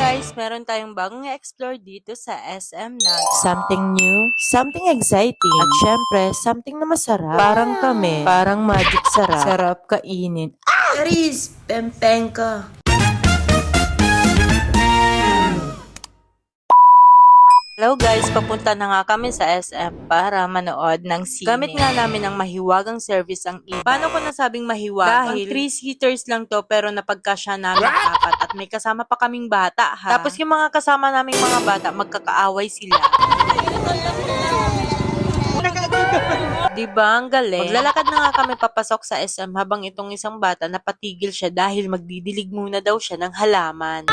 guys, meron tayong bagong explore dito sa SM Naga. Something new, something exciting, at syempre, something na masarap. Parang kami, parang magic sarap. Sarap kainin. Charis! Pempeng ka. Hello guys, papunta na nga kami sa SM para manood ng sine. Gamit nga namin ang mahiwagang service ang iba. Paano ko nasabing mahiwagang? Dahil 3-seaters lang to pero napagkasya namin 4 at may kasama pa kaming bata ha. Tapos yung mga kasama naming mga bata, magkakaaway sila. Diba? Ang galing. Maglalakad na nga kami papasok sa SM habang itong isang bata napatigil siya dahil magdidilig muna daw siya ng halaman.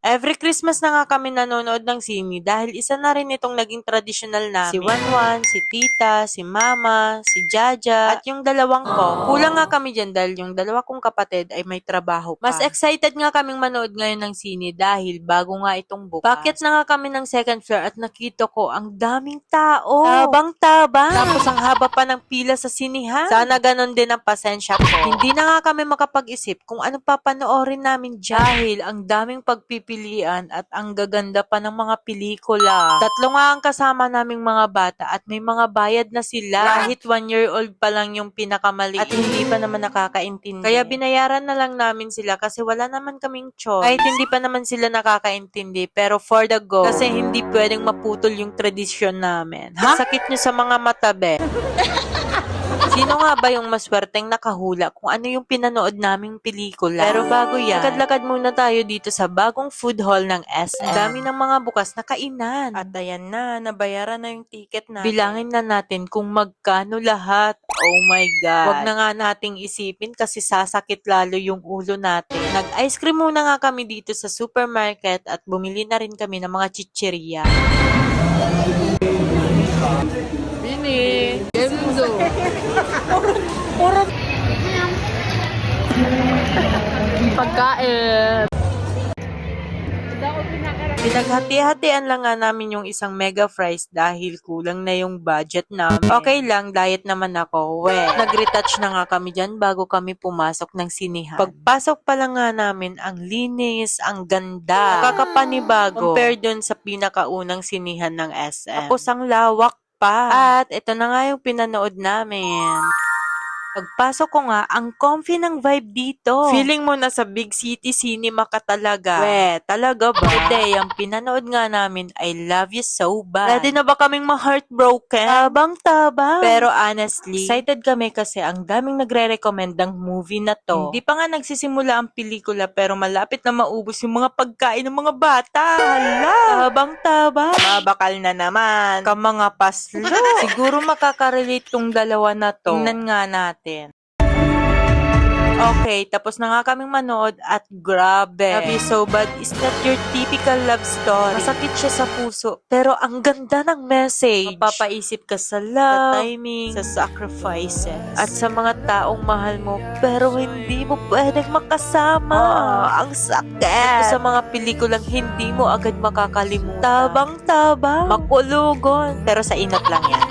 Every Christmas na nga kami nanonood ng sine dahil isa na rin itong naging traditional namin. Si Wanwan, si Tita, si Mama, si Jaja, at yung dalawang ko. Kulang nga kami dyan dahil yung dalawa kong kapatid ay may trabaho pa. Mas excited nga kaming manood ngayon ng sine dahil bago nga itong bukas. Bakit na nga kami ng second floor at nakita ko ang daming tao. Tabang-tabang. Tapos ang haba pa ng pila sa sinihan. Sana ganon din ang pasensya ko. Hindi na nga kami makapag-isip kung ano papanoorin namin dyan. Dahil ang daming pagpipilian at ang gaganda pa ng mga pelikula. 3 nga ang kasama naming mga bata at may mga bayad na sila. Kahit 1-year-old pa lang yung pinakamaliit. At hindi pa naman nakakaintindi. Kaya binayaran na lang namin sila kasi wala naman kaming choice. Kahit hindi pa naman sila nakakaintindi. Pero for the go. Kasi hindi pwedeng maputol yung tradisyon namin. Ha? Sakit nyo sa mga matabe. Sino nga ba yung maswerteng nakahula kung ano yung pinanood naming pelikula? Pero bago yan, lakad-lakad muna tayo dito sa bagong food hall ng SM. Ang dami ng mga bukas na kainan. At ayan na, nabayaran na yung ticket natin. Bilangin na natin kung magkano lahat. Oh my God. Wag na nga nating isipin kasi sasakit lalo yung ulo natin. Nag-ice cream muna nga kami dito sa supermarket at bumili na rin kami ng mga chichirya. Bini, Genzo. Puro pagkain. Pinaghati-hatian lang nga namin yung isang mega fries dahil kulang na yung budget namin. Okay lang, diet naman ako. Nag-retouch na nga kami dyan bago kami pumasok ng sinihan. Pagpasok pa lang nga namin, ang linis, ang ganda. Nakakapanibago. Compare dun sa pinakaunang sinihan ng SM. Tapos ang lawak pa. At ito na nga yung pinanood namin. Pagpasok ko nga, ang comfy ng vibe dito. Feeling mo na sa big city cinema ka talaga. Talaga ba? Today, ang pinanood nga namin, I Love You So Bad. Ready na ba kaming ma-heartbroken? Tabang-tabang. Pero honestly, excited kami kasi ang daming nagre-recommend ng movie na to. Hindi pa nga nagsisimula ang pelikula pero malapit na maubos yung mga pagkain ng mga bata. Hala! Tabang-tabang. Mabakal na naman. Mga paslo. Siguro makaka-relate tong dalawa na to. Tingnan nga natin. Okay, tapos na nga kaming manood at grabe. Love You So Bad is not your typical love story. Masakit siya sa puso, pero ang ganda ng message. Mapapaisip ka sa love, sa timing, sa sacrifices, at sa mga taong mahal mo, pero hindi mo pwedeng makasama. Ang sakit. Ito sa mga pelikulang hindi mo agad makakalimutan. Tabang-tabang. Makulugon. Pero sa inot lang yan.